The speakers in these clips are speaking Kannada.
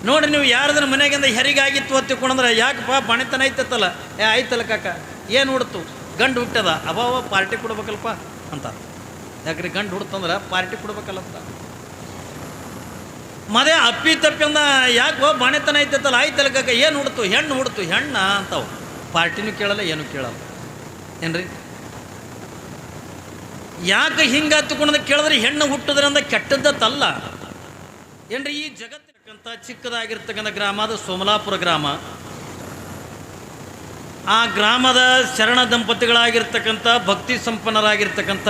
ನೋಡ್ರಿ ನೀವು ಯಾರ್ದನ ಮನೆಗಿಂದ ಹೆರಿಗಾಗಿತ್ತು ಹೊತ್ತಿಕೊಂಡ್ರೆ ಯಾಕಪ್ಪ ಬಣಿತನ ಐತತ್ತಲ್ಲ ಆಯ್ತಲ್ಲ ಕಾಕ ಏನು ಹುಡ್ತು ಗಂಡು ಹುಟ್ಟದ ಅಬಾವ ಪಾರ್ಟಿ ಕೊಡ್ಬೇಕಲ್ಪ ಅಂತ. ಯಾಕ್ರಿ ಗಂಡು ಹುಡ್ತಂದ್ರೆ ಪಾರ್ಟಿ ಕೊಡ್ಬೇಕಲ್ಲ ಅಂತ. ಮದೇ ಅಪ್ಪಿ ತಪ್ಪಿ ಅಂದ ಯಾಕೆ ಬಣಿತನ ಐತತ್ತಲ್ಲ ಆಯ್ತಲ್ಲ ಕಾಕ ಏನು ಹುಡ್ತು ಹೆಣ್ಣ ಅಂತಾವು. ಪಾರ್ಟಿನೂ ಕೇಳಲ್ಲ ಏನೂ ಕೇಳಲ್ಲ ಏನ್ರಿ. ಯಾಕೆ ಹಿಂಗೆ ಹತ್ತುಕೊಂಡ ಕೇಳಿದ್ರೆ ಹೆಣ್ಣು ಹುಟ್ಟಿದ್ರಂದ ಕೆಟ್ಟದ್ದಲ್ಲ ಏನ್ರಿ. ಈ ಜಗತ್ತಿನಕ್ಕಂಥ ಚಿಕ್ಕದಾಗಿರ್ತಕ್ಕಂಥ ಗ್ರಾಮ ಅದು ಸೋಮಲಾಪುರ ಗ್ರಾಮ. ಆ ಗ್ರಾಮದ ಶರಣ ದಂಪತಿಗಳಾಗಿರ್ತಕ್ಕಂಥ ಭಕ್ತಿ ಸಂಪನ್ನರಾಗಿರ್ತಕ್ಕಂಥ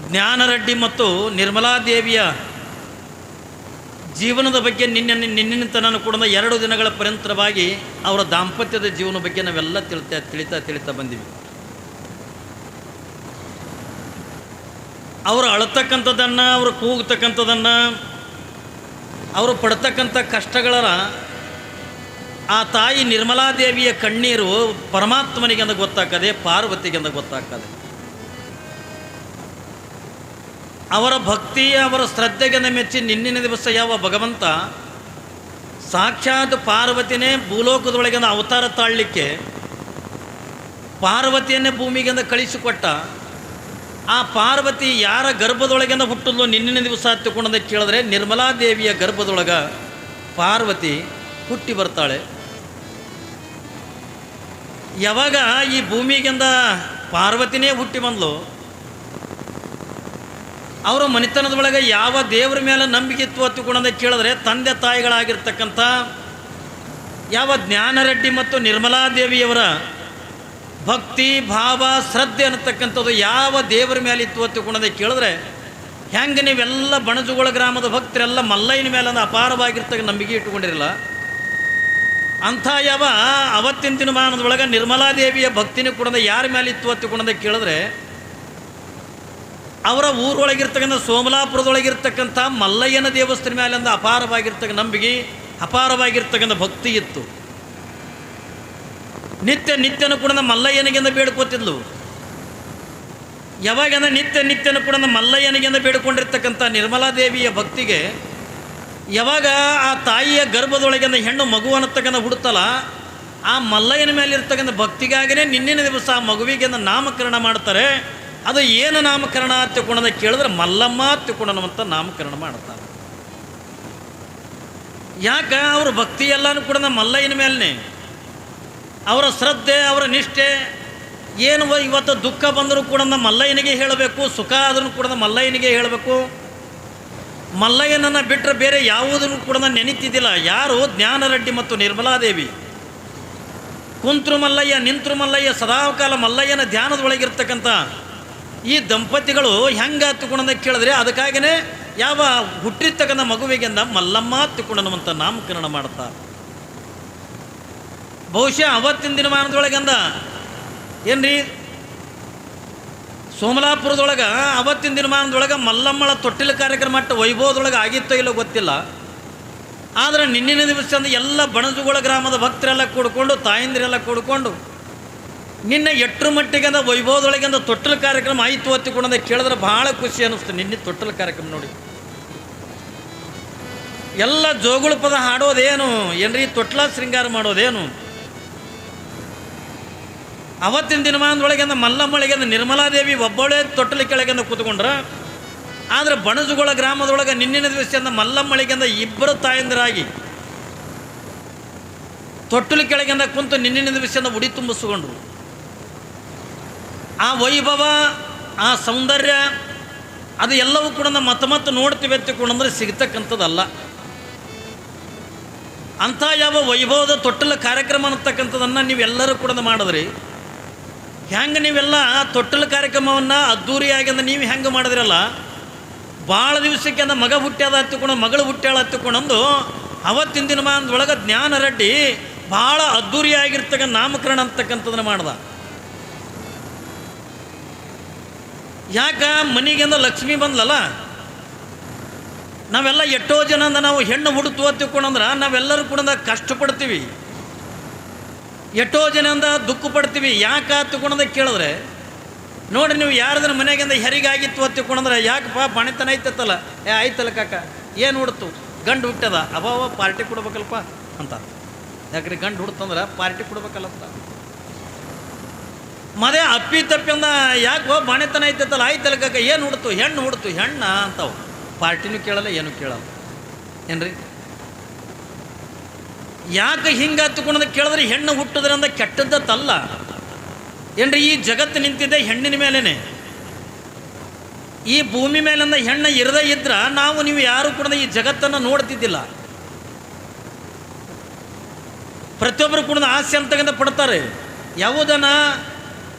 ಜ್ಞಾನರೆಡ್ಡಿ ಮತ್ತು ನಿರ್ಮಲಾದೇವಿಯ ಜೀವನದ ಬಗ್ಗೆ ನಿನ್ನಿನ ತನಕ ಕೂಡ 2 ದಿನಗಳ ಪರ್ಯಂತರವಾಗಿ ಅವರ ದಾಂಪತ್ಯದ ಜೀವನ ಬಗ್ಗೆ ನಾವೆಲ್ಲ ತಿಳಿತಾ ಬಂದಿವಿ. ಅವರು ಅಳತಕ್ಕಂಥದ್ದನ್ನು, ಅವರು ಕೂಗ್ತಕ್ಕಂಥದ್ದನ್ನು, ಅವರು ಪಡ್ತಕ್ಕಂಥ ಕಷ್ಟಗಳ ಆ ತಾಯಿ ನಿರ್ಮಲಾದೇವಿಯ ಕಣ್ಣೀರು ಪರಮಾತ್ಮನಿಗೆ ಅಂತ ಗೊತ್ತಾಗ್ತದೆ, ಪಾರ್ವತಿಗೆ ಅಂತ ಗೊತ್ತಾಗ್ತದೆ. ಅವರ ಭಕ್ತಿ, ಅವರ ಶ್ರದ್ಧೆಗೆ ಮೆಚ್ಚಿ ನಿನ್ನಿನ ದಿವಸ ಯಾವ ಭಗವಂತ ಸಾಕ್ಷಾತ್ ಪಾರ್ವತಿನೇ ಭೂಲೋಕದೊಳಗೆ ಅವತಾರ ತಾಳಲಿಕ್ಕೆ ಪಾರ್ವತಿಯನ್ನೇ ಭೂಮಿಗೆಂದ ಕಳಿಸಿಕೊಟ್ಟ. ಆ ಪಾರ್ವತಿ ಯಾರ ಗರ್ಭದೊಳಗಿಂದ ಹುಟ್ಟಲು ನಿನ್ನಿನ ದಿವಸ ಹತ್ತಿಕೊಂಡಂತ ಕೇಳಿದ್ರೆ ನಿರ್ಮಲಾದೇವಿಯ ಗರ್ಭದೊಳಗೆ ಪಾರ್ವತಿ ಹುಟ್ಟಿ ಬರ್ತಾಳೆ. ಯಾವಾಗ ಈ ಭೂಮಿಗಿಂದ ಪಾರ್ವತಿನೇ ಹುಟ್ಟಿ ಬಂದ್ಲು, ಅವರ ಮನೆತನದೊಳಗೆ ಯಾವ ದೇವರ ಮೇಲೆ ನಂಬಿಕೆ ಇತ್ತು ಹತ್ತಿಕೊಂಡಂತ ಕೇಳಿದ್ರೆ ತಂದೆ ತಾಯಿಗಳಾಗಿರ್ತಕ್ಕಂಥ ಯಾವ ಜ್ಞಾನರೆಡ್ಡಿ ಮತ್ತು ನಿರ್ಮಲಾದೇವಿಯವರ ಭಕ್ತಿ ಭಾವ ಶ್ರದ್ಧೆ ಅನ್ನತಕ್ಕಂಥದ್ದು ಯಾವ ದೇವರ ಮೇಲೆ ಇತ್ತು ಹತ್ತಿಕೊಂಡಂತ ಕೇಳಿದ್ರೆ ಹೆಂಗೆ ನೀವೆಲ್ಲ ಬಣಜುಗಳ ಗ್ರಾಮದ ಭಕ್ತರೆಲ್ಲ ಮಲ್ಲಯ್ಯನ ಮೇಲೆ ಅಪಾರವಾಗಿರ್ತಕ್ಕ ನಂಬಿಕೆ ಇಟ್ಟುಕೊಂಡಿರಲ್ಲ. ಅಂಥ ಯಾವ ಅವತ್ತಿನ ದಿನಮಾನದೊಳಗೆ ನಿರ್ಮಲಾದೇವಿಯ ಭಕ್ತಿನೂ ಕೂಡ ಯಾರ ಮೇಲೆ ಇತ್ತು ಹತ್ತಿಕೊಂಡಂತ ಕೇಳಿದ್ರೆ ಅವರ ಊರೊಳಗಿರ್ತಕ್ಕಂಥ ಸೋಮಲಾಪುರದೊಳಗಿರ್ತಕ್ಕಂಥ ಮಲ್ಲಯ್ಯನ ದೇವಸ್ಥಾನ ಮೇಲೆ ಅಪಾರವಾಗಿರ್ತಕ್ಕಂಥ ನಂಬಿಕೆ, ಅಪಾರವಾಗಿರ್ತಕ್ಕಂಥ ಭಕ್ತಿ ಇತ್ತು. ನಿತ್ಯನೂ ಕೂಡ ಮಲ್ಲಯ್ಯನಿಗೆಂದ ಬೇಡ್ಕೋತಿದ್ಲು. ಯಾವಾಗಂದ್ರೆ ನಿತ್ಯನೂ ಕೂಡ ಮಲ್ಲಯ್ಯನಿಗೆಂದ ಬೇಡ್ಕೊಂಡಿರ್ತಕ್ಕಂಥ ನಿರ್ಮಲಾದೇವಿಯ ಭಕ್ತಿಗೆ ಯಾವಾಗ ಆ ತಾಯಿಯ ಗರ್ಭದೊಳಗಿಂದ ಹೆಣ್ಣು ಮಗು ಅನ್ನತಕ್ಕಂಥ ಹುಡುತ್ತಲ್ಲ, ಆ ಮಲ್ಲಯ್ಯನ ಮೇಲೆ ಇರ್ತಕ್ಕಂಥ ಭಕ್ತಿಗಾಗಿಯೇ ನಿನ್ನಿನ ದಿವಸ ಆ ಮಗುವಿಗೆಂದ ನಾಮಕರಣ ಮಾಡ್ತಾರೆ. ಅದು ಏನು ನಾಮಕರಣ ತಿಳ್ಕೊಂಡ ಕೇಳಿದ್ರೆ ಮಲ್ಲಮ್ಮ ತಿಳ್ಕೊಂಡನಂತ ನಾಮಕರಣ ಮಾಡ್ತಾರೆ. ಯಾಕೆ ಅವ್ರ ಭಕ್ತಿ ಎಲ್ಲನೂ ಕೂಡ ಮಲ್ಲಯ್ಯನ ಮೇಲೇ, ಅವರ ಶ್ರದ್ಧೆ, ಅವರ ನಿಷ್ಠೆ ಏನು. ಇವತ್ತು ದುಃಖ ಬಂದರೂ ಕೂಡ ಮಲ್ಲಯ್ಯನಿಗೆ ಹೇಳಬೇಕು, ಸುಖ ಆದ್ರೂ ಕೂಡ ಮಲ್ಲಯ್ಯನಿಗೆ ಹೇಳಬೇಕು. ಮಲ್ಲಯ್ಯನನ್ನು ಬಿಟ್ಟರೆ ಬೇರೆ ಯಾವುದನ್ನು ಕೂಡ ನೆನೀತಿದ್ದಿಲ್ಲ. ಯಾರು? ಜ್ಞಾನರೆಡ್ಡಿ ಮತ್ತು ನಿರ್ಮಲಾದೇವಿ. ಕುಂತ್ರು ಮಲ್ಲಯ್ಯ, ನಿಂತರು ಮಲ್ಲಯ್ಯ, ಸದಾಕಾಲ ಮಲ್ಲಯ್ಯನ ಧ್ಯಾನದೊಳಗಿರ್ತಕ್ಕಂಥ ಈ ದಂಪತಿಗಳು ಹೆಂಗೆ ಹತ್ತುಕೊಂಡ ಕೇಳಿದ್ರೆ ಅದಕ್ಕಾಗಿಯೇ ಯಾವ ಹುಟ್ಟಿರ್ತಕ್ಕಂಥ ಮಗುವಿಗೆಂದ ಮಲ್ಲಮ್ಮ ಹತ್ತುಕೊಂಡನಂತ ನಾಮಕರಣ ಮಾಡ್ತಾರೆ. ಬಹುಶಃ ಅವತ್ತಿನ ದಿನಮಾನದೊಳಗಂದ ಏನ್ರಿ ಸೋಮಲಾಪುರದೊಳಗೆ ಅವತ್ತಿನ ದಿನಮಾನದೊಳಗೆ ಮಲ್ಲಮ್ಮಳ ತೊಟ್ಟಿಲ ಕಾರ್ಯಕ್ರಮ ಅಷ್ಟು ವೈಭವದೊಳಗೆ ಆಗಿತ್ತೋ ಇಲ್ಲೋ ಗೊತ್ತಿಲ್ಲ. ಆದರೆ ನಿನ್ನಿನ ದಿವಸ ಅಂದ ಎಲ್ಲ ಬಣಜುಗಳ ಗ್ರಾಮದ ಭಕ್ತರೆಲ್ಲ ಕೂಡ್ಕೊಂಡು, ತಾಯಂದಿರೆಲ್ಲ ಕೂಡ್ಕೊಂಡು ನಿನ್ನೆ ಎಟ್ಟರ ಮಟ್ಟಿಗೆ ವೈಭವದೊಳಗಿಂದ ತೊಟ್ಟಲ ಕಾರ್ಯಕ್ರಮ ಆಯಿತು ಹತ್ತಿಕೊಂಡ ಕೇಳಿದ್ರೆ ಭಾಳ ಖುಷಿ ಅನ್ನಿಸ್ತು. ನಿನ್ನೆ ತೊಟ್ಟಲ ಕಾರ್ಯಕ್ರಮ ನೋಡಿ ಎಲ್ಲ ಜೋಗುಳ ಪದ ಹಾಡೋದೇನು ಏನ್ರಿ, ತೊಟ್ಲ ಶೃಂಗಾರ ಮಾಡೋದೇನು. ಅವತ್ತಿನ ದಿನಮಾನದೊಳಗಿಂದ ಮಲ್ಲಮ್ಮಳಿಗೆಂದ ನಿರ್ಮಲಾದೇವಿ ಒಬ್ಬಳೇ ತೊಟ್ಟಲ ಕೆಳಗಿಂದ ಕೂತ್ಕೊಂಡ್ರ. ಆದರೆ ಬಣಜುಗಳ ಗ್ರಾಮದೊಳಗೆ ನಿನ್ನಿನ ದಿವಸದಿಂದ ಮಲ್ಲಮ್ಮಳಿಗೆಂದ 2 ತಾಯಂದಿರಾಗಿ ತೊಟ್ಟಲ ಕೆಳಗಿಂದ ಕುಂತು ನಿನ್ನಿನ ದಿವಸದಿಂದ ಉಡಿ ತುಂಬಿಸ್ಕೊಂಡ್ರು. ಆ ವೈಭವ, ಆ ಸೌಂದರ್ಯ ಅದು ಎಲ್ಲವೂ ಕೂಡ ಮತ್ತೆ ನೋಡ್ತೀವಿ ಎತ್ತಿಕೊಂಡ್ರೆ ಸಿಗ್ತಕ್ಕಂಥದ್ದಲ್ಲ. ಅಂಥ ಯಾವ ವೈಭವದ ತೊಟ್ಟಲ ಕಾರ್ಯಕ್ರಮ ಅನ್ನತಕ್ಕಂಥದ್ದನ್ನು ನೀವೆಲ್ಲರೂ ಕೂಡ ಮಾಡಿದ್ರಿ. ಹೆಂಗೆ ನೀವೆಲ್ಲ ತೊಟ್ಟಲ ಕಾರ್ಯಕ್ರಮವನ್ನು ಅದ್ದೂರಿಯಾಗಿ ನೀವು ಹೆಂಗೆ ಮಾಡಿದ್ರಲ್ಲ, ಭಾಳ ದಿವಸಕ್ಕೆ ಅಂದ ಮಗ ಹುಟ್ಟ್ಯಾದ ಹತ್ತಿಕೊಂಡು, ಮಗಳು ಹುಟ್ಟ್ಯಾಳ ಹತ್ತಿಕೊಂಡಂದು ಅವತ್ತಿನ ದಿನಮಾನದೊಳಗೆ ಜ್ಞಾನರೆಡ್ಡಿ ಭಾಳ ಅದ್ದೂರಿಯಾಗಿರ್ತಕ್ಕಂಥ ನಾಮಕರಣ ಅಂತಕ್ಕಂಥದ್ದನ್ನು ಮಾಡ್ದ. ಯಾಕೆ ಮನೆಗೆಂದ ಲಕ್ಷ್ಮಿ ಬಂದ್ಲಲ್ಲ. ನಾವೆಲ್ಲ ಎಷ್ಟೋ ಜನ ನಾವು ಹೆಣ್ಣು ಹುಡುತು ಹತ್ತಿಕೊಂಡಂದ್ರೆ ನಾವೆಲ್ಲರೂ ಕೂಡ ಕಷ್ಟಪಡ್ತೀವಿ, ಎಷ್ಟೋ ಜನದಿಂದ ದುಃಖ ಪಡ್ತೀವಿ. ಯಾಕೆ ಹತ್ತಿಕೊಂಡಂದ ಕೇಳಿದ್ರೆ ನೋಡ್ರಿ, ನೀವು ಯಾರ್ದನ ಮನೆಗಿಂದ ಹೆರಿಗಾಗಿತ್ತು ಹತ್ತಿಕೊಂಡ್ರೆ ಯಾಕಪ್ಪ ಬಣಿತನ ಐತತ್ತಲ್ಲ ಆಯ್ತಲ್ಲ ಕಾಕ ಏನು ಹುಡ್ತು? ಗಂಡು ಹುಟ್ಟದ, ಅಬಾವ ಪಾರ್ಟಿ ಕೊಡ್ಬೇಕಲ್ಪ ಅಂತ. ಯಾಕ್ರಿ ಗಂಡು ಹುಡ್ತಂದ್ರೆ ಪಾರ್ಟಿ ಕೊಡ್ಬೇಕಲ್ಲಂತ. ಮದೇ ಅಪ್ಪಿ ತಪ್ಪಿ ಅಂದ ಯಾಕೆ ಬಾಣೆತನ ಐತೈತಲ್ಲ, ಆಯ್ತಲ್ಲ ಕಾಕ ಏನು ಹುಡ್ತು? ಹೆಣ್ಣು ಹುಡ್ತು. ಹೆಣ್ಣ ಅಂತಾವು. ಪಾರ್ಟಿನೂ ಕೇಳಲ್ಲ, ಏನೂ ಕೇಳಲ್ಲ. ಏನ್ರಿ ಯಾಕೆ ಹಿಂಗೆ ಹತ್ತುಕೊಂಡದ ಕೇಳಿದ್ರೆ ಹೆಣ್ಣು ಹುಟ್ಟಿದ್ರಂದ ಕೆಟ್ಟದ್ದಲ್ಲ ಏನ್ರಿ. ಈ ಜಗತ್ತು ನಿಂತಿದ್ದೆ ಹೆಣ್ಣಿನ ಮೇಲೇ. ಈ ಭೂಮಿ ಮೇಲಿಂದ ಹೆಣ್ಣು ಇರದೇ ಇದ್ರ ನಾವು ನೀವು ಯಾರು ಕೂಡ ಈ ಜಗತ್ತನ್ನು ನೋಡ್ತಿದ್ದಿಲ್ಲ. ಪ್ರತಿಯೊಬ್ಬರು ಕೂಡ ಆಸೆ ಅಂತಕ್ಕಂಥ ಪಡ್ತಾರೆ. ಯಾವುದನ್ನ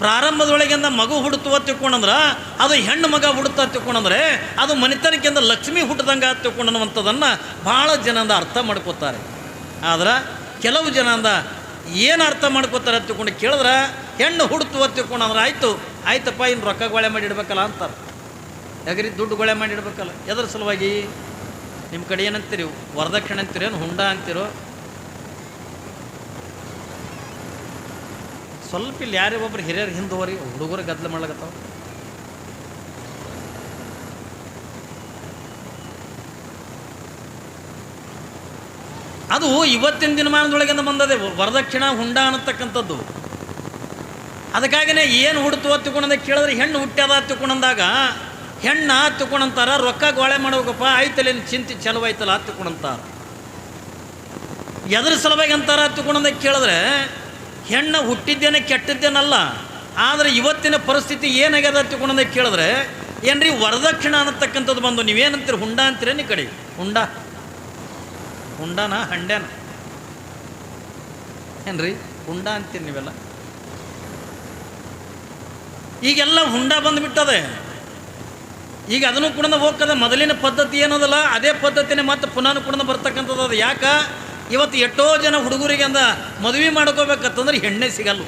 ಪ್ರಾರಂಭದೊಳಗಿಂದ ಮಗು ಹುಡುತುವ ತಿಳ್ಕೊಂಡ್ರೆ ಅದು ಹೆಣ್ಣು ಮಗ ಹುಡುತ ತಿಳ್ಕೊಂಡ್ರೆ ಅದು ಮನೆತನಕ್ಕಿಂತ ಲಕ್ಷ್ಮಿ ಹುಟ್ಟಿದಂಗೆ ತಿಳ್ಕೊಂಡನ್ನುವಂಥದ್ದನ್ನು ಭಾಳ ಜನಂದ ಅರ್ಥ ಮಾಡ್ಕೋತಾರೆ. ಆದ್ರೆ ಕೆಲವು ಜನಂದ ಏನು ಅರ್ಥ ಮಾಡ್ಕೋತಾರೆ ತಿಳ್ಕೊಂಡು ಕೇಳಿದ್ರೆ ಹೆಣ್ಣು ಹುಡುತುವ ತಿಳ್ಕೊಂಡ್ರೆ ಆಯ್ತಪ್ಪ ಇನ್ನು ರೊಕ್ಕ ಗೊಳೆ ಮಾಡಿ ಇಡ್ಬೇಕಲ್ಲ ಅಂತಾರೆ. ಯಾಕ್ರಿ ದುಡ್ಡು ಗೊಳೆ ಮಾಡಿ ಇಡ್ಬೇಕಲ್ಲ. ಎದ್ರ ಸಲುವಾಗಿ? ನಿಮ್ಮ ಕಡೆ ಏನಂತೀರಿ? ವರದಕ್ಷಿಣೆ ಅಂತೀರೋ ಏನು ಹುಂಡ ಅಂತೀರೋ? ಸ್ವಲ್ಪ ಇಲ್ಲಿ ಯಾರೇ ಒಬ್ರು ಹಿರಿಯರು ಹಿಂದೆ ಹೋರಿ, ಹುಡುಗರು ಗದ್ದಲ ಮಾಡ್ಲಾಗತ್ತಾವ. ಅದು ಇವತ್ತಿನ ದಿನಮಾನದೊಳಗಿಂದ ಬಂದದೆ ವರದಕ್ಷಿಣ ಹುಂಡ ಅನ್ನತಕ್ಕಂಥದ್ದು. ಅದಕ್ಕಾಗಿಯೇ ಏನು ಹುಡ್ತು ಹತ್ತುಕೊಂಡಂದಾಗ ಕೇಳಿದ್ರೆ ಹೆಣ್ಣು ಹುಟ್ಟ್ಯದ ಹತ್ತುಕೊಂಡಂದಾಗ ಹೆಣ್ಣು ಹತ್ತುಕೊಂಡಂತಾರ, ರೊಕ್ಕ ಗೋಳೆ ಮಾಡ್ಬೇಕಪ್ಪ ಆಯ್ತಲ್ಲ ಚಿಂತೆ ಚಲವಾಯ್ತಲ್ಲ ಹತ್ತುಕೊಂಡಂತಾರ. ಎದ್ರ ಸಲುವಾಗಿ ಅಂತಾರ ಹತ್ತುಕೊಂಡಂದಾಗ ಕೇಳಿದ್ರೆ ಹೆಣ್ಣು ಹುಟ್ಟಿದ್ದೇನೆ ಕೆಟ್ಟದ್ದೇನಲ್ಲ. ಆದರೆ ಇವತ್ತಿನ ಪರಿಸ್ಥಿತಿ ಏನಾಗ್ಯದ ಹತ್ತುಕೊಂಡಂದಾಗ ಕೇಳಿದ್ರೆ ಏನ್ರಿ ವರದಕ್ಷಿಣ ಅನ್ನತಕ್ಕಂಥದ್ದು ಬಂದು ನೀವೇನಂತೀರಿ? ಹುಂಡ ಅಂತೀರೇನು? ಈ ಕಡೆ ಹುಂಡನ ಹಂಡ್ಯಾನ ಏನ್ರಿ ಹುಂಡ ಅಂತೀರಿ ನೀವೆಲ್ಲ. ಈಗೆಲ್ಲ ಹುಂಡ ಬಂದುಬಿಟ್ಟದೆ. ಈಗ ಅದನ್ನು ಕೂಡ ಹೋಗ್ತದೆ. ಮೊದಲಿನ ಪದ್ಧತಿ ಏನದಲ್ಲ ಅದೇ ಪದ್ಧತಿನೇ ಮತ್ತೆ ಪುನಃ ಕೂಡ ಬರ್ತಕ್ಕಂಥದ್ದು. ಅದು ಯಾಕೆ ಇವತ್ತು ಎಷ್ಟೋ ಜನ ಹುಡುಗರಿಗೆ ಅಂದ ಮದುವೆ ಮಾಡ್ಕೋಬೇಕಂತಂದ್ರೆ ಹೆಣ್ಣೆ ಸಿಗಲ್ಲ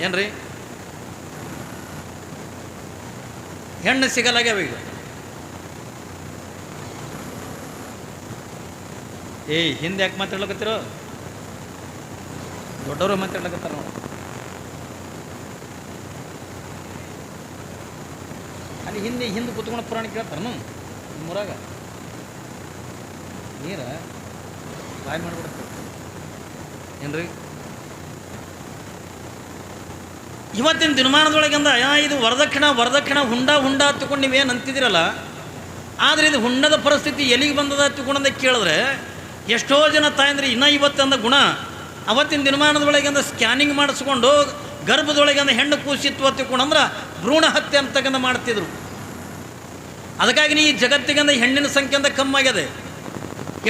ಏನ್ರಿ. ಹೆಣ್ಣು ಸಿಗಲ್ಲಾಗ್ಯಾವ ಈಗ. ಹಿಂದೆ ಯಾಕೆ ಮಾತಾಡ್ಲಕತ್ತಿರೋ? ದೊಡ್ಡವರು ಮಾತಾಡ್ಲಕತ್ತಾರ ನೋಡಿ. ಅಲ್ಲಿ ಹಿಂದೆ ಕೂತ್ಕೊಂಡು ಪುರಾಣ ಕೇಳ್ತಾರನು ನಿಮ್ಮೂರಾಗ? ನೀರ ಬಾಯ್ ಮಾಡಿಬಿಡುತ್ತೆ ಏನ್ರಿ. ಇವತ್ತಿನ ದಿನಮಾನದೊಳಗಿಂದ ಇದು ವರದಕ್ಷಿಣ ಹುಂಡ ಹತ್ತುಕೊಂಡು ನೀವೇನು ಅಂತಿದ್ದೀರಲ್ಲ, ಆದರೆ ಇದು ಹುಂಡದ ಪರಿಸ್ಥಿತಿ ಎಲ್ಲಿಗೆ ಬಂದದ ಹತ್ತುಕೊಂಡಂದ ಕೇಳಿದ್ರೆ ಎಷ್ಟೋ ಜನ ತಾಯಂದ್ರೆ ಇನ್ನೂ ಇವತ್ತಂದ ಗುಣ ಅವತ್ತಿನ ದಿನಮಾನದೊಳಗಿಂದ ಸ್ಕ್ಯಾನಿಂಗ್ ಮಾಡಿಸ್ಕೊಂಡು ಗರ್ಭದೊಳಗಿಂದ ಹೆಣ್ಣು ಕೂಸಿತ್ತು ಹತ್ತುಕೊಂಡಂದ್ರೆ ಭ್ರೂಣ ಹತ್ಯೆ ಅಂತಕ್ಕಂಥ ಮಾಡ್ತಿದ್ರು. ಅದಕ್ಕಾಗಿ ಈ ಜಗತ್ತಿಗಂದ ಹೆಣ್ಣಿನ ಸಂಖ್ಯೆ ಅಂತ ಕಮ್ಮಾಗ್ಯದೆ.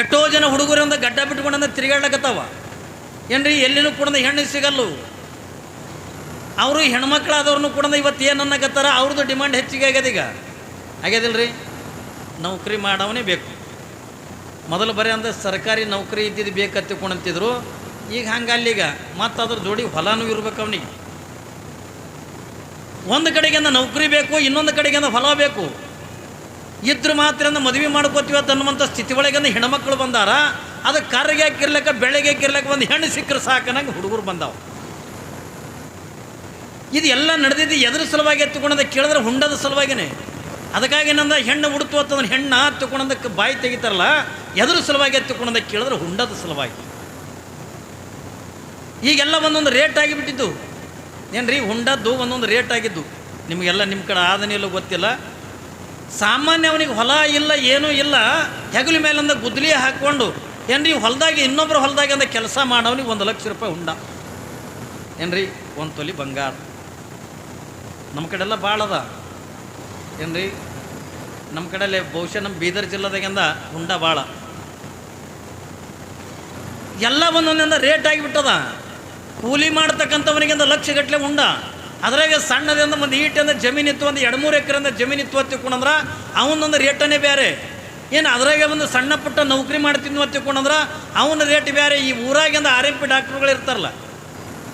ಎಷ್ಟೋ ಜನ ಹುಡುಗರಿಂದ ಗಡ್ಡ ಬಿಟ್ಕೊಂಡ ತಿರುಗಾಡ್ಲಕತ್ತಾವ ಏನ್ರಿ. ಎಲ್ಲಿನೂ ಕೂಡ ಹೆಣ್ಣು ಸಿಗಲ್ಲು. ಅವರು ಹೆಣ್ಮಕ್ಳಾದವ್ರನ್ನೂ ಕೂಡ ಇವತ್ತು ಏನು ಅನ್ನಕತ್ತಾರ, ಅವ್ರದ್ದು ಡಿಮಾಂಡ್ ಹೆಚ್ಚಿಗೆ ಆಗ್ಯದ. ಈಗ ಆಗ್ಯದಿಲ್ರಿ. ನೌಕರಿ ಮಾಡವನೇ ಬೇಕು. ಮೊದಲು ಬರೀ ಅಂದ್ರೆ ಸರ್ಕಾರಿ ನೌಕರಿ ಇದ್ದಿದ್ದು ಬೇಕತ್ತಿಕೊಂಡಂತಿದ್ರು. ಈಗ ಹಂಗೆ ಅಲ್ಲಿಗ ಮತ್ತು ಅದ್ರ ಜೋಡಿ ಹೊಲನೂ ಇರ್ಬೇಕು ಅವನಿಗೆ. ಒಂದು ಕಡೆಗಿಂದ ನೌಕರಿ ಬೇಕು, ಇನ್ನೊಂದು ಕಡೆಗಿಂದ ಹೊಲ ಬೇಕು. ಇದ್ರ ಮಾತ್ರ ಮದುವೆ ಮಾಡ್ಕೋತೀವತ್ತು ಅನ್ನುವಂಥ ಸ್ಥಿತಿ ಒಳಗಿಂದ ಹೆಣ್ಮಕ್ಳು ಬಂದಾರ. ಅದು ಕರ್ಗೆ ಹಾಕಿರ್ಲಕ್ಕ ಬೆಳಗ್ಗೆ ಹಾಕಿರ್ಲಕ್ಕ ಒಂದು ಹೆಣ್ಣು ಸಿಕ್ಕರೆ ಸಾಕನಂಗೆ ಹುಡುಗರು ಬಂದಾವ. ಇದು ಎಲ್ಲ ನಡೆದಿದ್ದು ಎದ್ರ ಸಲುವಾಗಿ ಎತ್ತುಕೊಂಡದ ಕೇಳಿದ್ರೆ ಹುಂಡದ ಸಲುವಾಗಿನೇ. ಅದಕ್ಕಾಗಿ ನಂದ ಹೆಣ್ಣು ಹುಡುತು ಅಂತಂದ್ರೆ ಹೆಣ್ಣು ಹತ್ತುಕೊಂಡದಕ್ಕೆ ಬಾಯಿ ತೆಗಿತಾರಲ್ಲ, ಎದ್ರ ಸಲುವಾಗಿ ಎತ್ತುಕೊಂಡದ ಕೇಳಿದ್ರೆ ಹುಂಡದ ಸಲುವಾಗಿ. ಈಗೆಲ್ಲ ಒಂದೊಂದು ರೇಟ್ ಆಗಿಬಿಟ್ಟಿದ್ದು ಏನ್ರಿ. ಹುಂಡದ್ದು ಒಂದೊಂದು ರೇಟ್ ಆಗಿದ್ದು ನಿಮಗೆಲ್ಲ ನಿಮ್ಮ ಕಡೆ ಆದನೆಯಲ್ಲೂ ಗೊತ್ತಿಲ್ಲ. ಸಾಮಾನ್ಯ ಅವನಿಗೆ ಹೊಲ ಇಲ್ಲ, ಏನೂ ಇಲ್ಲ, ಹೆಗಲ ಮೇಲಿಂದ ಗುದ್ದಲಿ ಹಾಕ್ಕೊಂಡು ಏನ್ರಿ ಹೊಲದಾಗಿ ಇನ್ನೊಬ್ಬರು ಹೊಲದಾಗಿ ಅಂದ ಕೆಲಸ ಮಾಡೋನಿಗೆ 1 ಲಕ್ಷ ರೂಪಾಯಿ ಹುಂಡ ಏನ್ರಿ. 1 ತೊಲಿ ಬಂಗಾರ. ನಮ್ಮ ಕಡೆಲ್ಲ ಭಾಳ ಅದ ಏನ್ರಿ. ನಮ್ಮ ಕಡೆಯಲ್ಲೇ ಬಹುಶಃ ನಮ್ಮ ಬೀದರ್ ಜಿಲ್ಲೆದಾಗಿಂದ ಹುಂಡ ಭಾಳ. ಎಲ್ಲ ಒಂದೊಂದಿಂದ ರೇಟ್ ಆಗಿಬಿಟ್ಟದ. ಕೂಲಿ ಮಾಡ್ತಕ್ಕಂಥವನಿಗಿಂದ ಲಕ್ಷಗಟ್ಟಲೆ ಹುಂಡ. ಅದ್ರಾಗ ಸಣ್ಣದಿಂದ ಒಂದು ಈಟಿಂದ ಜಮೀನಿತ್ತು, ಒಂದು 2-3 ಎಕರೆಯಿಂದ ಜಮೀನಿತ್ತು ಹತ್ತಿಕೊಂಡ್ರೆ ಅವನೊಂದು ರೇಟನೇ ಬೇರೆ. ಏನು ಅದ್ರಾಗೆ ಒಂದು ಸಣ್ಣ ಪುಟ್ಟ ನೌಕರಿ ಮಾಡ್ತಿದ್ನು ಹತ್ತಿಕೊಂಡ್ರೆ ಅವನ ರೇಟ್ ಬೇರೆ. ಈ ಊರಾಗಿಂದ RMP ಡಾಕ್ಟ್ರುಗಳು ಇರ್ತಾರಲ್ಲ,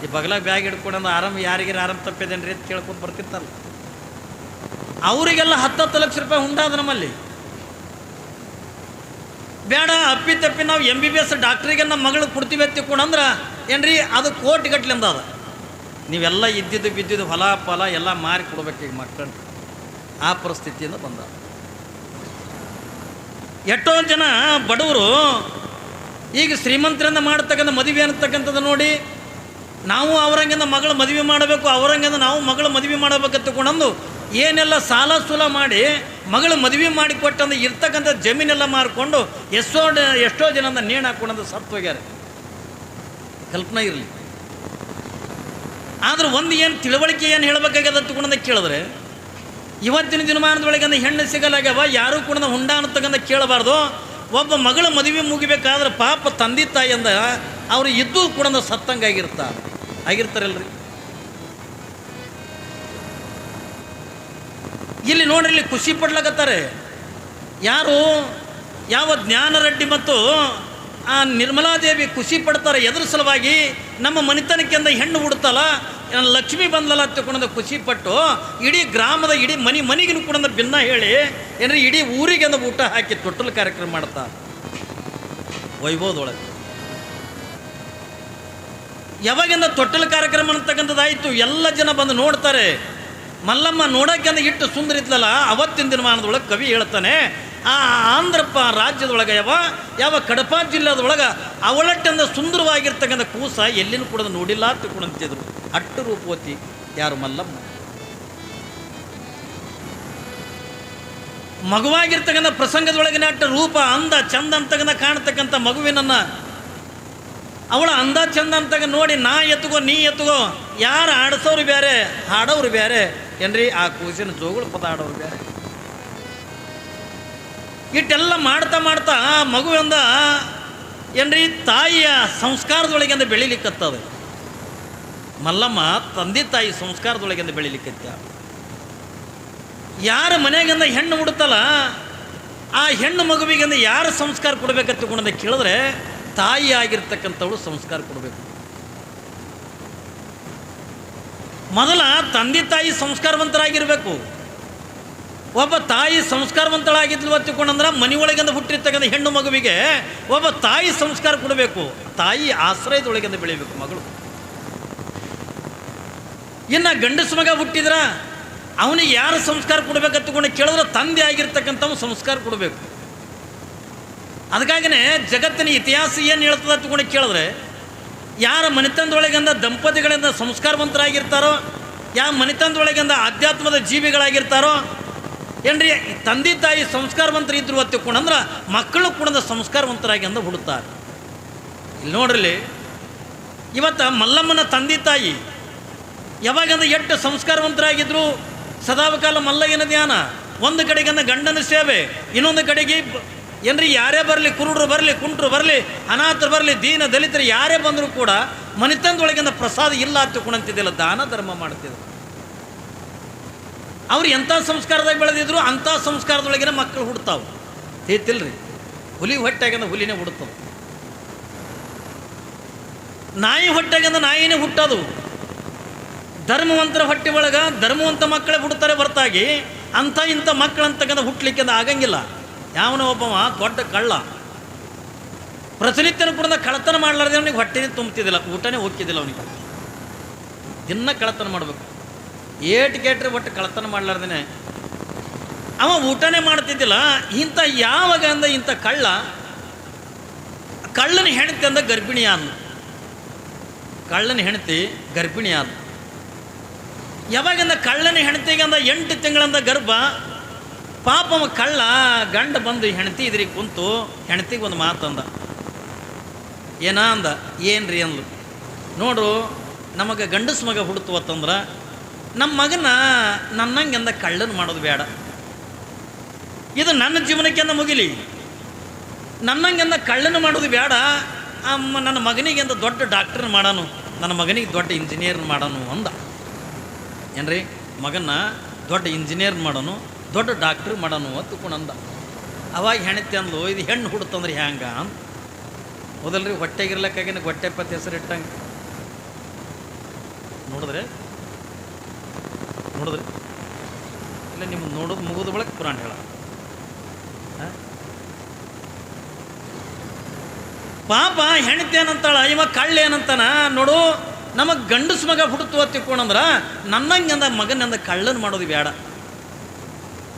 ಈ ಬಗಲಾಗ ಬ್ಯಾಗ್ ಹಿಡ್ಕೊಂಡಂದು ಯಾರಿಗಾರ ಆರಾಮ್ ತಪ್ಪಿದೇನ್ರಿ ಅಂತ ಕೇಳ್ಕೊಂಡು ಬರ್ತಿರ್ತಾರಲ್ಲ, ಅವರಿಗೆಲ್ಲ 10 ಲಕ್ಷ ರೂಪಾಯಿ ಹುಂಡಾದ ನಮ್ಮಲ್ಲಿ. ಬೇಡ ಅಪ್ಪಿ ನಾವು MBBS ಡಾಕ್ಟ್ರಿಗೆ ನಮ್ಮ ಮಗಳು ಕೊಡ್ತೀವಿ ಹತ್ತಿಕೊಂಡ್ರೆ ಏನ್ರಿ ಅದು ಕೋಟಿಗಟ್ಲಿಂದ ಅದ. ನೀವೆಲ್ಲ ಇದ್ದಿದ್ದು ಬಿದ್ದಿದ್ದು ಹೊಲ ಫಲ ಎಲ್ಲ ಮಾರಿ ಕೊಡ್ಬೇಕು ಈಗ ಮಕ್ಕಳು. ಆ ಪರಿಸ್ಥಿತಿಯಿಂದ ಬಂದ. ಎಷ್ಟೋ ಜನ ಬಡವರು ಈಗ ಶ್ರೀಮಂತರಿಂದ ಮಾಡ್ತಕ್ಕಂಥ ಮದುವೆ ಅನ್ನತಕ್ಕಂಥದ್ದು ನೋಡಿ, ನಾವು ಅವರಂಗಿಂದ ಮಗಳ ಮದುವೆ ಮಾಡಬೇಕು, ಅವರಂಗಿಂದ ನಾವು ಮಗಳ ಮದುವೆ ಮಾಡಬೇಕಂತ ತಗೊಂಡು ಏನೆಲ್ಲ ಸಾಲ ಸೂಲ ಮಾಡಿ ಮಗಳು ಮದುವೆ ಮಾಡಿ ಕೊಟ್ಟಂದು ಇರ್ತಕ್ಕಂಥ ಜಮೀನೆಲ್ಲ ಮಾರ್ಕೊಂಡು ಎಷ್ಟೋ ಜನಂದ ನೇಣು ಹಾಕ್ಕೊಂಡಂದು ಸತ್ತು ಹೋಗ್ಯಾರ. ಕಲ್ಪನೆ ಇರಲಿ. ಆದ್ರೆ ಒಂದು ಏನು ತಿಳುವಳಿಕೆ ಏನು ಹೇಳಬೇಕಾಗ್ಯದ ತಗೊಂಡ ಕೇಳಿದ್ರೆ, ಇವತ್ತಿನ ದಿನಮಾನದೊಳಗೆ ಹೆಣ್ಣು ಸಿಗಲಾಗ್ಯಾವ, ಯಾರೂ ಕೂಡ ಹುಂಡ ಅನ್ನತಕ್ಕಂಥ ಕೇಳಬಾರ್ದು. ಒಬ್ಬ ಮಗಳ ಮದುವೆ ಮುಗಿಬೇಕಾದ್ರೆ ಪಾಪ ತಂದೆ ತಾಯಿಯಿಂದ ಅವರು ಇದ್ದೂ ಕೂಡ ಆಗಿರ್ತಾರಲ್ರಿ. ಇಲ್ಲಿ ನೋಡ್ರಿ, ಇಲ್ಲಿ ಖುಷಿ ಪಡ್ಲಕತ್ತಾರೆ ಯಾರು, ಯಾವ ಜ್ಞಾನರೆಡ್ಡಿ ಮತ್ತು ಆ ನಿರ್ಮಲಾದೇವಿ ಖುಷಿ ಪಡ್ತಾರೆ. ಎದ್ರ ಸಲುವಾಗಿ ನಮ್ಮ ಮನೆತನಕ್ಕಿಂದ ಹೆಣ್ಣು ಹುಡ್ತಲ್ಲ, ಲಕ್ಷ್ಮಿ ಬಂದಲ್ಲ ತಗೊಂಡು ಖುಷಿ ಪಟ್ಟು ಇಡೀ ಗ್ರಾಮದ ಇಡೀ ಮನೆಗಿನ ಕೂಡ ಭಿನ್ನ ಹೇಳಿ ಏನ್ರಿ ಇಡೀ ಊರಿಗೆ ಊಟ ಹಾಕಿ ತೊಟ್ಟಲು ಕಾರ್ಯಕ್ರಮ ಮಾಡ್ತಾ ವೈಭವದೊಳಗೆ. ಯಾವಾಗಿಂದ ತೊಟ್ಟಲು ಕಾರ್ಯಕ್ರಮ ಅಂತಕ್ಕಂಥದ್ದಾಯಿತು, ಎಲ್ಲ ಜನ ಬಂದು ನೋಡ್ತಾರೆ. ಮಲ್ಲಮ್ಮ ನೋಡೋಕ್ಕಿಂತ ಇಟ್ಟು ಸುಂದರ ಇದ್ಲಲ್ಲ, ಅವತ್ತಿನ ದಿನಮಾನದೊಳಗೆ ಕವಿ ಹೇಳ್ತಾನೆ, ಆ ಆಂಧ್ರಪ್ಪ ರಾಜ್ಯದೊಳಗೆ ಯಾವ ಕಡಪ ಜಿಲ್ಲೆದೊಳಗೆ ಅವಳಟ್ಟಂದ ಸುಂದರವಾಗಿರ್ತಕ್ಕಂಥ ಕೂಸ ಎಲ್ಲಿನೂ ಕೂಡ ನೋಡಿಲ್ಲ ತಿಳ್ಕೊಂಡಂತಿದ್ರು. ಅಟ್ಟು ರೂಪವತಿ ಯಾರು? ಮಲ್ಲಮ್ಮ. ಮಗುವಾಗಿರ್ತಕ್ಕಂಥ ಪ್ರಸಂಗದೊಳಗಿನ ಅಟ್ಟ ರೂಪ ಅಂದ ಚಂದ ಅಂತಕ್ಕಂಥ ಕಾಣ್ತಕ್ಕಂಥ ಮಗುವಿನನ್ನು ಅವಳ ಅಂದ ಚಂದ ಅಂತಗ ನೋಡಿ ನಾ ಎತ್ತುಗೋ ನೀ ಎತ್ತುಗೋ, ಯಾರು ಆಡಿಸೋರು ಬೇರೆ ಹಾಡೋರು ಬೇರೆ ಏನ್ರಿ, ಆ ಕೂಸಿನ ಜೋಗುಳು ಪದ ಆಡೋರು ಬೇರೆ. ಇಟ್ಟೆಲ್ಲ ಮಾಡ್ತಾ ಮಾಡ್ತಾ ಮಗುವಿಂದ ಏನ್ರಿ ತಾಯಿಯ ಸಂಸ್ಕಾರದೊಳಗಿಂದ ಬೆಳಿಲಿಕ್ಕತ್ತದ. ಮಲ್ಲಮ್ಮ ತಂದೆ ತಾಯಿ ಸಂಸ್ಕಾರದೊಳಗಿಂದ ಬೆಳಿಲಿಕ್ಕತ್ತ. ಯಾರ ಮನೆಗಿಂದ ಹೆಣ್ಣು ಹುಡುತ್ತಲ್ಲ, ಆ ಹೆಣ್ಣು ಮಗುವಿಗಿಂದ ಯಾರು ಸಂಸ್ಕಾರ ಕೊಡಬೇಕಂತ ತಗೊಂಡ ಕೇಳಿದ್ರೆ ತಾಯಿ ಆಗಿರ್ತಕ್ಕಂಥವಳು ಸಂಸ್ಕಾರ ಕೊಡಬೇಕು. ಮೊದಲ ತಂದೆ ತಾಯಿ ಸಂಸ್ಕಾರವಂತರಾಗಿರಬೇಕು. ಒಬ್ಬ ತಾಯಿ ಸಂಸ್ಕಾರವಂತಳಾಗಿದ್ಲು ತಿಳ್ಕೊಂಡ್ರೆ ಮನೆಯೊಳಗಿಂದ ಹುಟ್ಟಿರ್ತಕ್ಕಂಥ ಹೆಣ್ಣು ಮಗುವಿಗೆ ಒಬ್ಬ ತಾಯಿ ಸಂಸ್ಕಾರ ಕೊಡಬೇಕು. ತಾಯಿ ಆಶ್ರಯದೊಳಗಿಂದ ಬೆಳಿಬೇಕು ಮಗಳು. ಇನ್ನು ಗಂಡಸ ಮಗ ಹುಟ್ಟಿದ್ರ ಅವನಿಗೆ ಯಾರು ಸಂಸ್ಕಾರ ಕೊಡಬೇಕಂತ ತಗೊಂಡು ಕೇಳಿದ್ರೆ ತಂದೆ ಆಗಿರ್ತಕ್ಕಂಥವು ಸಂಸ್ಕಾರ ಕೊಡಬೇಕು. ಅದಕ್ಕಾಗಿಯೇ ಜಗತ್ತಿನ ಇತಿಹಾಸ ಏನು ಹೇಳ್ತದೆ ತಗೊಂಡು ಕೇಳಿದ್ರೆ, ಯಾರ ಮನೆತನದೊಳಗಿಂದ ದಂಪತಿಗಳಿಂದ ಸಂಸ್ಕಾರವಂತರಾಗಿರ್ತಾರೋ, ಯಾವ ಮನೆತನದೊಳಗಿಂದ ಆಧ್ಯಾತ್ಮದ ಜೀವಿಗಳಾಗಿರ್ತಾರೋ ಏನ್ರಿ, ತಂದೆ ತಾಯಿ ಸಂಸ್ಕಾರವಂತರು ಇದ್ರು ತಿಳ್ಕೊಂಡ್ರೆ ಮಕ್ಕಳು ಕೂಡ ಸಂಸ್ಕಾರವಂತರಾಗಿ ಅಂದ ಹುಡುತ್ತಾರೆ. ಇಲ್ಲಿ ನೋಡ್ರಿ, ಇವತ್ತು ಮಲ್ಲಮ್ಮನ ತಂದೆ ತಾಯಿ ಯಾವಾಗಂದ್ರೆ ಎಷ್ಟು ಸಂಸ್ಕಾರವಂತರಾಗಿದ್ರು. ಸದಾಕಾಲ ಮಲ್ಲಯ್ಯನ ಧ್ಯಾನ, ಒಂದು ಕಡೆಗಿಂದ ಗಂಡನ ಸೇವೆ, ಇನ್ನೊಂದು ಕಡೆಗೆ ಏನ್ರಿ ಯಾರೇ ಬರಲಿ, ಕುರುಡರು ಬರಲಿ, ಕುಂಟರು ಬರಲಿ, ಅನಾಥರು ಬರಲಿ, ದೀನ ದಲಿತರು ಯಾರೇ ಬಂದರೂ ಕೂಡ ಮನೆತನದೊಳಗಿಂದ ಪ್ರಸಾದ ಇಲ್ಲ ತಿಳ್ಕೊಂಡಂತಿದ್ದಿಲ್ಲ, ದಾನ ಧರ್ಮ ಮಾಡ್ತಿದ್ರು. ಅವ್ರು ಎಂಥ ಸಂಸ್ಕಾರದಾಗ ಬೆಳೆದಿದ್ರು ಅಂಥ ಸಂಸ್ಕಾರದೊಳಗಿನ ಮಕ್ಕಳು ಹುಡ್ತಾವೆ. ತಿಳ್ರಿ, ಹುಲಿ ಹೊಟ್ಟೆಗಿಂದ ಹುಲಿನೇ ಹುಡ್ತಾವೆ, ನಾಯಿ ಹೊಟ್ಟೆಗಿಂದ ನಾಯಿನೇ ಹುಟ್ಟೋದು. ಧರ್ಮವಂತರ ಹೊಟ್ಟೆ ಒಳಗೆ ಧರ್ಮವಂತ ಮಕ್ಕಳೇ ಹುಡ್ತಾರೆ ಹೊರತಾಗಿ ಅಂಥ ಇಂಥ ಮಕ್ಕಳಂತಕ್ಕಂಥ ಹುಟ್ಟಲಿಕ್ಕೆ ಆಗಂಗಿಲ್ಲ. ಯಾವನೋ ಒಬ್ಬವ ದೊಡ್ಡ ಕಳ್ಳ ಪ್ರಚಲಿತನ ಕೂಡ ಕಳ್ಳತನ ಮಾಡ್ಲಾರ್ದೆ ಅವನಿಗೆ ಹೊಟ್ಟೆನೇ ತುಂಬ್ತಿದ್ದಿಲ್ಲ, ಊಟನೇ ಹೋಗ್ತಿದ್ದಿಲ್ಲ ಅವನಿಗೆ. ದಿನ ಕಳ್ಳತನ ಮಾಡಬೇಕು, ಏಟು ಕೇಟ್ರೆ ಒಟ್ಟು ಕಳ್ಳತನ ಮಾಡ್ಲಾರ್ದೇ ಅವ ಊಟನೇ ಮಾಡ್ತಿದ್ದಿಲ್ಲ. ಇಂಥ ಯಾವಾಗ ಅಂದ ಇಂಥ ಕಳ್ಳನ ಹೆಂಡತಿ ಅಂದ ಗರ್ಭಿಣಿ ಆದ್ಲು. ಕಳ್ಳನ ಹೆಂಡತಿ ಗರ್ಭಿಣಿ ಆದ್ಲು. ಯಾವಾಗಿಂದ ಕಳ್ಳನ ಹೆಂಡತಿಗೆ ಅಂದ 8 ತಿಂಗಳಂದ ಗರ್ಭ. ಪಾಪ ಕಳ್ಳ ಗಂಡ ಬಂದು ಹೆಂಡತಿ ಇದ್ರಿಗೆ ಕುಂತು ಹೆಂಡತಿಗೆ ಒಂದು ಮಾತಂದ. ಏನ ಅಂದ, ಏನ್ರಿ ಅಂದ್ಲು. ನೋಡು, ನಮಗೆ ಗಂಡಸ ಮಗ ಹುಡ್ತವತ್ತಂದ್ರೆ ನಮ್ಮ ಮಗನ ನನ್ನಂಗೆ ಅಂದ ಕಳ್ಳನ ಮಾಡೋದು ಬೇಡ, ಇದು ನನ್ನ ಜೀವನಕ್ಕೆ ಅಂದ ಮುಗಿಲಿ. ನನ್ನಂಗೆ ಅಂದ ಕಳ್ಳನ ಮಾಡೋದು ಬೇಡ, ನನ್ನ ಮಗನಿಗೆ ಅಂದ ದೊಡ್ಡ ಡಾಕ್ಟರ್ ಮಾಡೋನು, ನನ್ನ ಮಗನಿಗೆ ದೊಡ್ಡ ಇಂಜಿನಿಯರ್ ಮಾಡೋನು ಅಂದ. ಏನ್ರಿ, ಮಗನ ದೊಡ್ಡ ಇಂಜಿನಿಯರ್ ಮಾಡೋನು, ದೊಡ್ಡ ಡಾಕ್ಟ್ರ್ ಮಾಡೋನು ಅಂದ. ಅವಾಗ ಹೆಣತಿ ಅಂದ್ಲು, ಇದು ಹೆಣ್ಣು ಹುಡ್ತಂದ್ರೆ ಹ್ಯಾಂಗ ಅಂತ. ಹೌದಲ್ರಿ, ಹೊಟ್ಟೆಗಿರ್ಲಕ್ಕಾಗಿನ ಹೊಟ್ಟೆ ಪತ್ತೆ ಹೆಸರು ಇಟ್ಟಂಗೆ. ನೋಡಿದ್ರೆ ಇಲ್ಲ, ನಿಮ್ಗೆ ನೋಡೋದು ಮುಗಿದ ಬಳಕ ಪುರಾಣ ಹೇಳ. ಪಾಪ ಹೆಣ್ತಿ ಏನಂತಾಳ, ಇವ ಕಳ್ಳ ಏನಂತಾನ, ನೋಡು ನಮಗೆ ಗಂಡಸ ಮಗ ಹುಡುತು ತಿಳ್ಕೊಂಡ್ರೆ ನನ್ನಂಗೆ ಅಂದ ಮಗನಂದ ಕಳ್ಳನ ಮಾಡೋದು ಬೇಡ,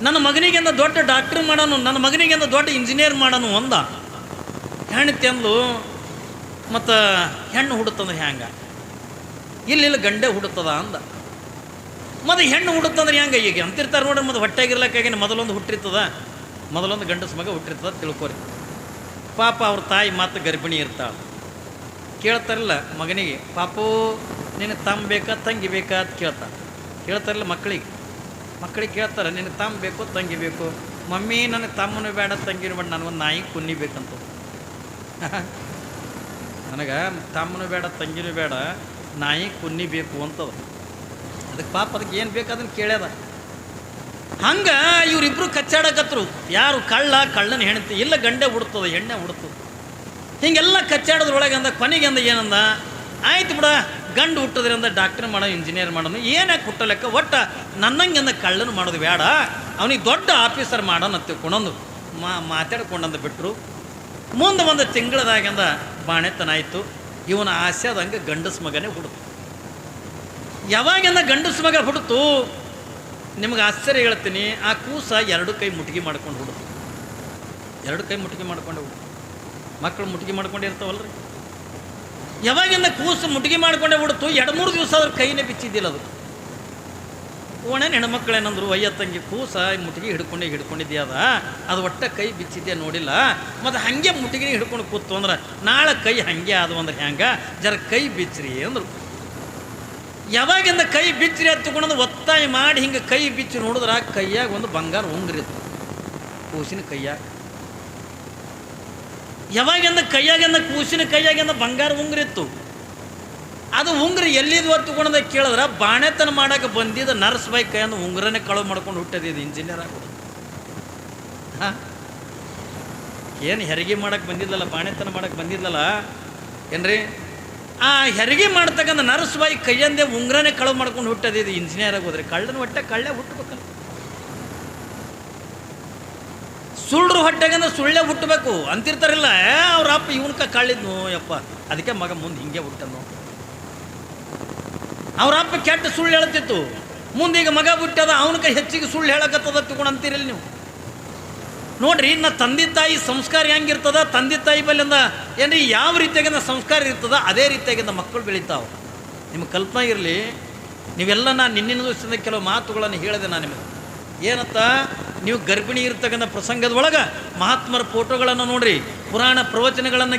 ನನ್ನ ಮಗನಿಗೆಂದ ದೊಡ್ಡ ಡಾಕ್ಟ್ರ್ ಮಾಡೋನು, ನನ್ನ ಮಗನಿಗೆಂದ ದೊಡ್ಡ ಇಂಜಿನಿಯರ್ ಮಾಡೋನು ಅಂದ. ಹೆಣ್ತಿ ಅಂದು ಮತ್ತು ಹೆಣ್ಣು ಹುಡುತ್ತಂದ್ರೆ ಹ್ಯಾಂಗೆ, ಇಲ್ಲ ಗಂಡೆ ಹುಡುತ್ತದ ಅಂದ. ಮತ್ತು ಹೆಣ್ಣು ಹುಡುತ್ತಂದ್ರೆ ಹೆಂಗೆ ಈಗ ಅಂತಿರ್ತಾರೆ ನೋಡ್ರಿ. ಮತ್ತು ಹೊಟ್ಟೆಗಿರ್ಲಕ್ಕಾಗಿ ಮೊದಲೊಂದು ಹುಟ್ಟಿರ್ತದ, ಮೊದಲೊಂದು ಗಂಡಸ ಮಗ ಹುಟ್ಟಿರ್ತದ ತಿಳ್ಕೊರಿ. ಪಾಪ ಅವ್ರ ತಾಯಿ ಮಾತು ಗರ್ಭಿಣಿ ಇರ್ತಾಳೆ. ಕೇಳ್ತಾರಲ್ಲ ಮಗನಿಗೆ, ಪಾಪು ನಿನಗೆ ತಮ್ಮ ಬೇಕಾ ತಂಗಿ ಬೇಕಾ ಅಂತ ಕೇಳ್ತಾರಲ್ಲ ಮಕ್ಕಳಿಗೆ ಕೇಳ್ತಾರೆ, ನಿನಗೆ ತಮ್ಮ ಬೇಕು ತಂಗಿ ಬೇಕು. ಮಮ್ಮಿ ನನಗೆ ತಮ್ಮನೂ ಬೇಡ ತಂಗಿನೂ ಬೇಡ, ನನಗೊಂದು ನಾಯಿ ಕುನ್ನಿಬೇಕಂತ. ನನಗೆ ತಮ್ಮನೂ ಬೇಡ ತಂಗಿನೂ ಬೇಡ, ನಾಯಿ ಕುನ್ನಿಬೇಕು ಅಂತದ. ಅದಕ್ಕೆ ಪಾಪ ಅದಕ್ಕೆ ಏನು ಬೇಕು ಅದನ್ನು ಕೇಳ್ಯದ. ಹಂಗೆ ಇವರಿಬ್ಬರು ಕಚ್ಚಾಡಕತ್ರು. ಯಾರು ಕಳ್ಳನ ಹೆಣ್ತಿ, ಇಲ್ಲ ಗಂಡೆ ಹುಡ್ತದ ಹೆಣ್ಣೆ ಹುಡ್ತದ. ಹೀಗೆಲ್ಲ ಕಚ್ಚಾಡೋದ್ರೊಳಗೆ ಅಂದ ಕೊನೆಗೆ ಅಂದ ಏನಂದ, ಆಯ್ತು ಬಿಡ ಗಂಡು ಹುಟ್ಟೋದ್ರಿಂದ ಡಾಕ್ಟರ್ ಮಾಡೋನು ಇಂಜಿನಿಯರ್ ಮಾಡೋನು ಏನಾಕೆ ಹುಟ್ಟಲೆಕ್ಕ, ಒಟ್ಟು ನನ್ನಂಗೆ ಅಂದ ಕಳ್ಳನ ಮಾಡೋದು ಬೇಡ, ಅವನಿಗೆ ದೊಡ್ಡ ಆಫೀಸರ್ ಮಾಡೋಣ ಅಂತ ತಿಳ್ಕೊಂಡಂದು ಮಾತಾಡ್ಕೊಂಡಂದು ಬಿಟ್ಟರು. ಮುಂದೆ ಒಂದು ತಿಂಗಳದಾಗಂದ ಬಾಣೆತನ ಆಯಿತು. ಇವನ ಆಸೆದಂಗೆ ಗಂಡಸ ಮಗನೇ ಹುಡ್ತು. ಯಾವಾಗಿಂದ ಗಂಡಸ ಮಗ ಹುಡ್ತು ನಿಮಗೆ ಆಶ್ಚರ್ಯ ಹೇಳ್ತೀನಿ. ಆ ಕೂಸ ಎರಡು ಕೈ ಮುಟ್ಟಿಗೆ ಮಾಡ್ಕೊಂಡು ಹುಡ್ತು. ಎರಡು ಕೈ ಮುಟ್ಟಿಗೆ ಮಾಡ್ಕೊಂಡು ಹುಡ್ತು. ಮಕ್ಕಳು ಮುಟ್ಟಿಗೆ ಮಾಡ್ಕೊಂಡಿರ್ತಾವಲ್ರಿ. ಯಾವಾಗಿಂದ ಕೂಸು ಮುಟ್ಟಿಗೆ ಮಾಡ್ಕೊಂಡೇ ಹುಡ್ತು. 2-3 ದಿವಸ ಅದ್ರ ಕೈನೇ ಬಿಚ್ಚಿದ್ದಿಲ್ಲ. ಅದು ಓಣೇನು ಹೆಣ್ಮಕ್ಳೇನಂದ್ರು, ಒಯ್ಯ ತಂಗಿ ಕೂಸ ಮುಟ್ಟಿಗೆ ಹಿಡ್ಕೊಂಡಿದ್ಯಾ ಅದು ಒಟ್ಟ ಕೈ ಬಿಚ್ಚಿದ್ಯಾ ನೋಡಿಲ್ಲ, ಮತ್ತು ಹಾಗೆ ಮುಟ್ಟಿಗೆ ಹಿಡ್ಕೊಂಡು ಕೂತು ಅಂದ್ರೆ ನಾಳೆ ಕೈ ಹಾಗೆ ಆದವು ಅಂದ್ರೆ ಹ್ಯಾಂಗೆ, ಜರ ಕೈ ಬಿಚ್ಚ್ರಿ ಅಂದರು. ಯಾವಾಗಿಂದ ಕೈ ಬಿಚ್ಚ್ರಿ ಅಂತ ತಗೊಂಡು ಒತ್ತಾಯ ಮಾಡಿ ಹಿಂಗೆ ಕೈ ಬಿಚ್ಚಿ ನೋಡಿದ್ರೆ ಕೈಯಾಗ ಒಂದು ಬಂಗಾರ ಉಂಗ್ರಿತ್ತು ಕೂಸಿನ ಕೈಯಾಗ. ಯಾವಾಗಿಂದ ಕೂಸಿನ ಕೈಯಾಗಿಂದ ಬಂಗಾರ ಉಂಗ್ರಿತ್ತು. ಅದು ಉಂಗ್ರ ಎಲ್ಲಿದು ತಗೊಂಡ ಕೇಳಿದ್ರೆ ಬಾಣೆತನ ಮಾಡೋಕೆ ಬಂದಿದ್ದ ನರ್ಸ್ ಬೈ ಕೈಯಿಂದ ಉಂಗ್ರನೇ ಕಳು ಮಾಡ್ಕೊಂಡು ಹುಟ್ಟದಿದ್ದು ಇಂಜಿನಿಯರ್ ಆಗೋದು. ಹಾಂ, ಏನು ಹೆರಿಗೆ ಮಾಡೋಕ್ಕೆ ಬಂದಿದ್ದಲ್ಲ, ಬಾಣೆತನ ಮಾಡೋಕ್ಕೆ ಬಂದಿದ್ದಲ್ಲ ಏನ್ರಿ. ಆ ಹೆರಿಗೆ ಮಾಡ್ತಕ್ಕಂಥ ನರ್ಸ್ ಬಾಯಿ ಕೈಯಂದೇ ಉಂಗ್ರನೇ ಕಳು ಮಾಡ್ಕೊಂಡು ಹುಟ್ಟದಿದ್ದು ಇಂಜಿನಿಯರ್ ಆಗೋದ್ರಿ. ಕಳ್ಳನ ಹೊಟ್ಟೆ ಕಳ್ಳೆ ಹುಟ್ಟಬೇಕಲ್ಲ. ಸುಳ್ಳು ಹೊಟ್ಟೆಗಂದ್ರೆ ಸುಳ್ಳೇ ಹುಟ್ಟಬೇಕು ಅಂತಿರ್ತಾರಿಲ್ಲ. ಅವ್ರ ಅಪ್ಪ ಇವನ್ಕ ಕಳ್ಳಿದ್ನು ಯಪ್ಪ, ಅದಕ್ಕೆ ಮಗ ಮುಂದೆ ಹಿಂಗೆ ಹುಟ್ಟನು. ಅವ್ರ ಅಪ್ಪ ಕೆಟ್ಟ ಸುಳ್ಳು ಹೇಳ್ತಿತ್ತು, ಮುಂದೀಗ ಮಗ ಬಿಟ್ಟದ ಅವನ ಕೈ ಹೆಚ್ಚಿಗೆ ಸುಳ್ಳು ಹೇಳಕತ್ತದ ತಿಳ್ಕೊಂಡು ಅಂತೀರಿಲ್ಲ ನೀವು. ನೋಡ್ರಿ, ಇನ್ನು ತಂದೆ ತಾಯಿ ಸಂಸ್ಕಾರ ಹೆಂಗಿರ್ತದ, ತಂದೆ ತಾಯಿ ಬಲ್ಲಿಂದ ಏನ್ರಿ ಯಾವ ರೀತಿಯಾಗಿಂದ ಸಂಸ್ಕಾರ ಇರ್ತದ ಅದೇ ರೀತಿಯಾಗಿಂದ ಮಕ್ಕಳು ಬೆಳೀತಾವೆ. ನಿಮಗೆ ಕಲ್ಪನೆ ಇರಲಿ. ನೀವೆಲ್ಲ ನಾನು ನಿನ್ನಿನ ದಿವಸದಿಂದ ಕೆಲವು ಮಾತುಗಳನ್ನು ಹೇಳಿದೆ ನಾನು ನಿಮಗೆ. ಏನತ್ತ, ನೀವು ಗರ್ಭಿಣಿ ಇರ್ತಕ್ಕಂಥ ಪ್ರಸಂಗದ ಒಳಗೆ ಮಹಾತ್ಮರ ಫೋಟೋಗಳನ್ನು ನೋಡ್ರಿ, ಪುರಾಣ ಪ್ರವಚನಗಳನ್ನು